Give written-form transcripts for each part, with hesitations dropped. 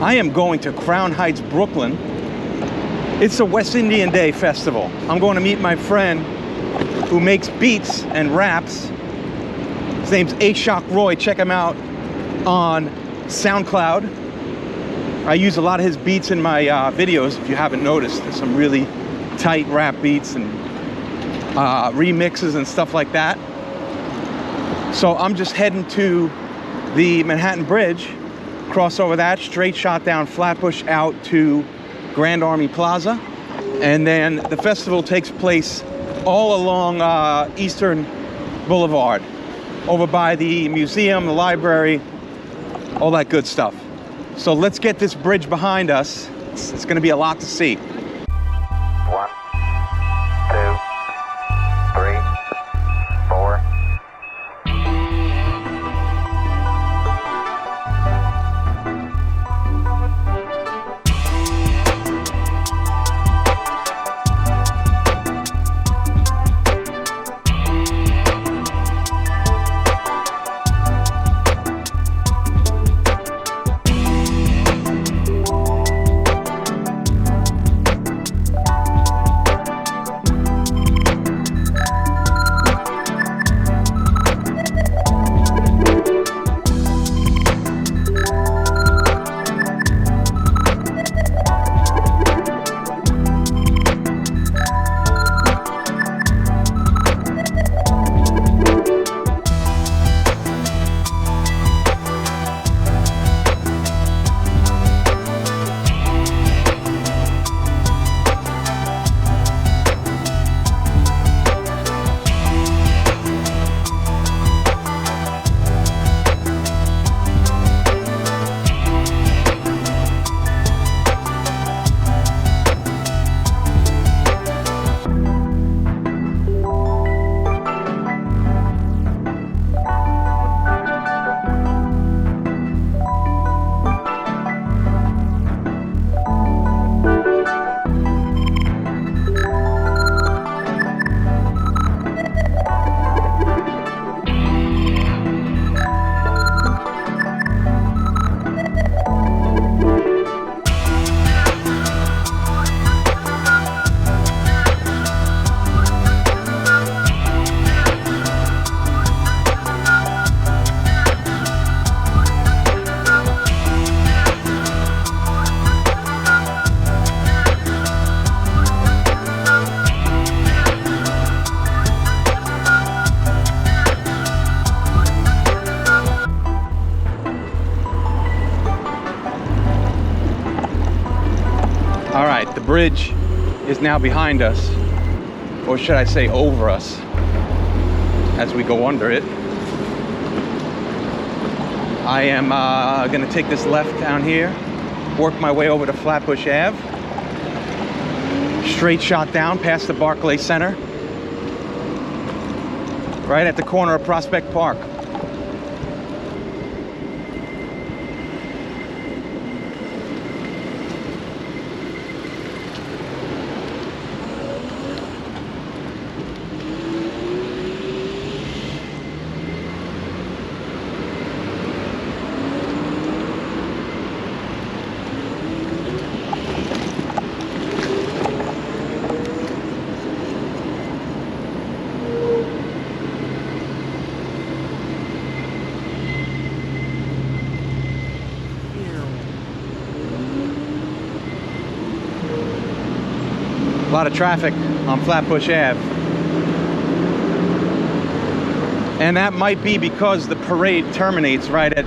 I am going to Crown Heights, Brooklyn. It's a West Indian Day festival. I'm going to meet my friend who makes beats and raps. His name's Ashok Roy. Check him out on SoundCloud. I use a lot of his beats in my videos, if you haven't noticed. There's some really tight rap beats and remixes and stuff like that. So I'm just heading to the Manhattan Bridge, cross over that, straight shot down Flatbush out to Grand Army Plaza. And then the festival takes place all along Eastern Boulevard, over by the museum, the library, all that good stuff. So let's get this bridge behind us. It's going to be a lot to see. 1, 2, 3, 4. All right, the bridge is now behind us, or should I say over us, as we go under it. I am gonna take this left down here, work my way over to Flatbush Ave, straight shot down past the Barclays Center, right at the corner of Prospect Park. A lot of traffic on Flatbush Ave. And that might be because the parade terminates right at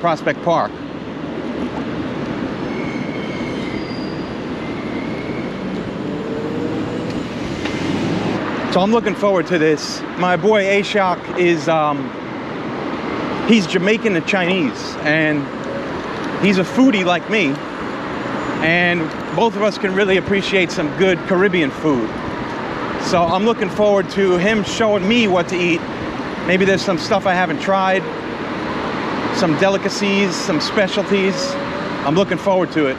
Prospect Park. So I'm looking forward to this. My boy Ashok is, he's Jamaican and Chinese, and he's a foodie like me. And both of us can really appreciate some good Caribbean food. So I'm looking forward to him showing me what to eat. Maybe there's some stuff I haven't tried, some delicacies, some specialties. I'm looking forward to it.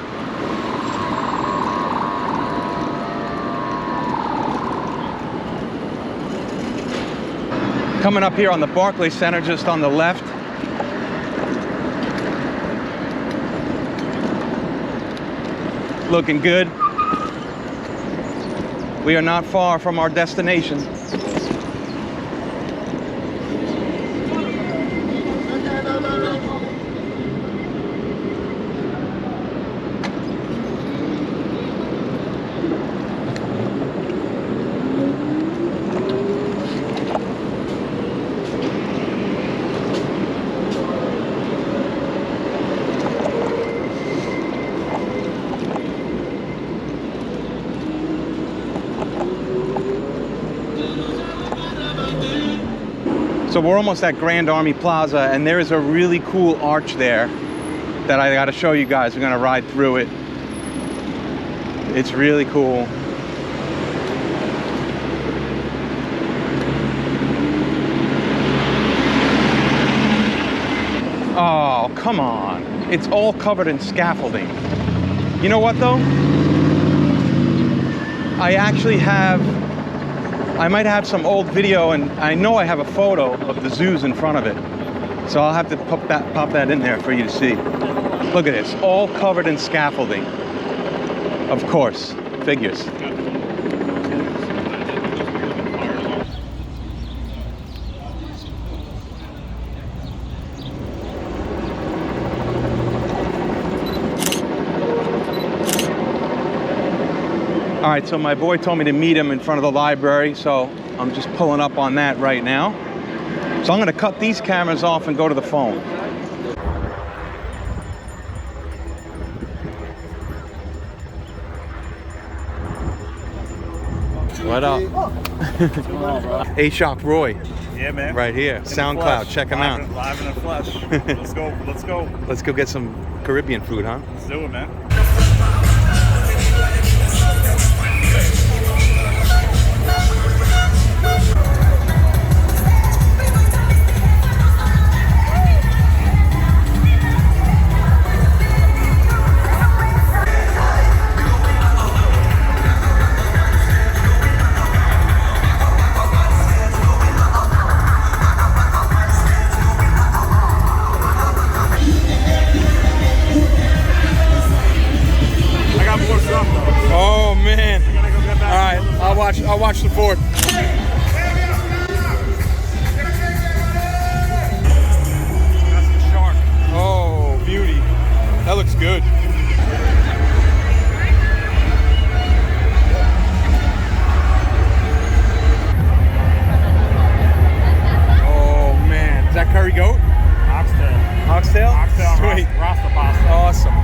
Coming up here on the Barclays Center, just on the left. Looking good. We are not far from our destination. So we're almost at Grand Army Plaza, and there is a really cool arch there that I gotta show you guys. We're gonna ride through it. It's really cool. Oh, come on. It's all covered in scaffolding. You know what though? I might have some old video, and I know I have a photo of the zoos in front of it. So I'll have to pop that in there for you to see. Look at this, all covered in scaffolding. Of course, figures. All right, so my boy told me to meet him in front of the library, so I'm just pulling up on that right now. So I'm gonna cut these cameras off and go to the phone. What up? Ashok Roy. Yeah, man. Right here, SoundCloud, check him out. Live in the flesh. Let's go, let's go. Let's go get some Caribbean food, huh? Let's do it, man. Oh man! All right, I'll watch the board. That's the shark. Oh, beauty! That looks good. Oh man, is that curry goat? Oxtail. Oxtail? Oxtail. Sweet. Rasta pasta. Awesome.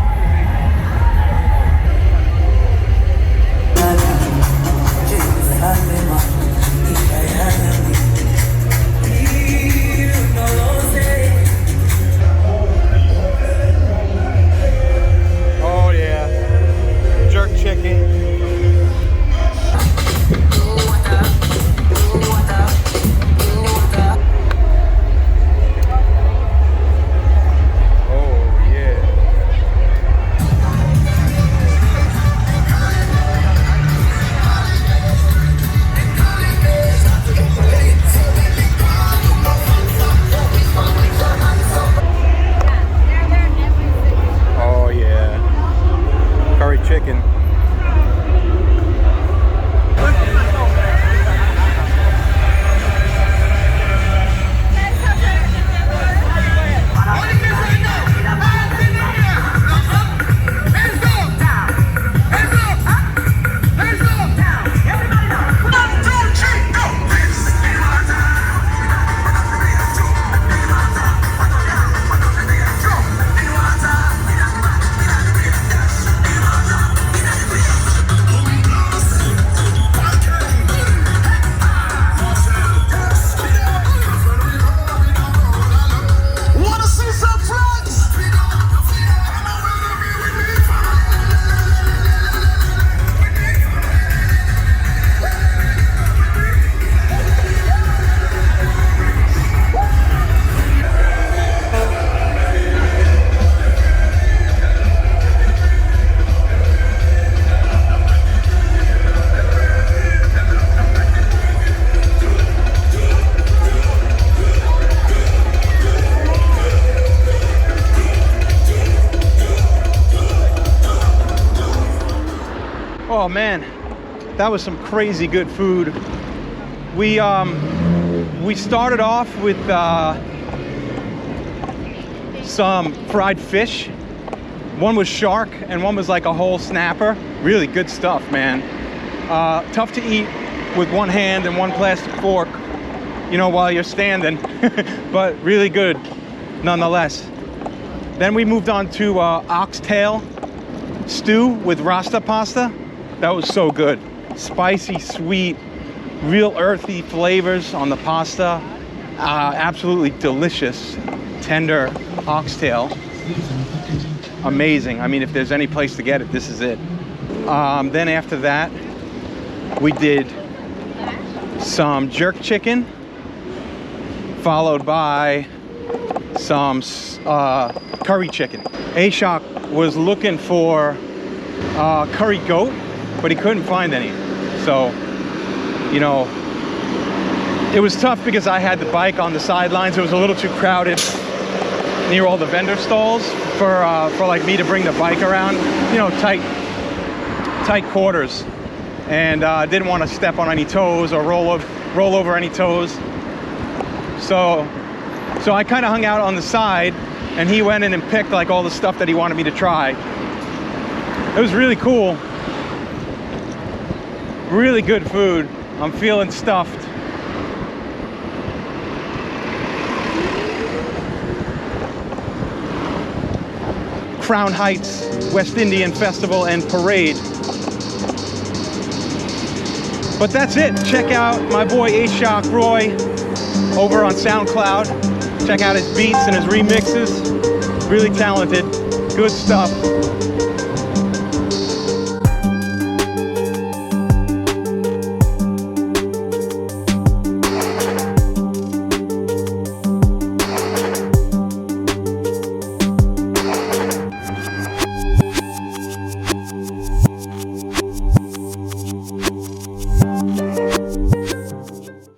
Oh yeah, jerk chicken. Chicken. Oh man, that was some crazy good food. We started off with some fried fish. One was shark and one was like a whole snapper. Really good stuff, man. Tough to eat with one hand and one plastic fork, you know, while you're standing, but really good nonetheless. Then we moved on to oxtail stew with rasta pasta. That was so good. Spicy, sweet, real earthy flavors on the pasta. Absolutely delicious, tender oxtail. Amazing. I mean, if there's any place to get it, this is it. Then after that, we did some jerk chicken, followed by some curry chicken. Ashok was looking for curry goat, but he couldn't find any. So, you know, it was tough because I had the bike on the sidelines. It was a little too crowded near all the vendor stalls for like me to bring the bike around. You know, tight quarters, and didn't want to step on any toes or roll over any toes. So I kind of hung out on the side, and he went in and picked like all the stuff that he wanted me to try. It was really cool. Really good food. I'm feeling stuffed. Crown Heights West Indian Festival and Parade. But that's it. Check out my boy Ashok Roy over on SoundCloud. Check out his beats and his remixes. Really talented. Good stuff.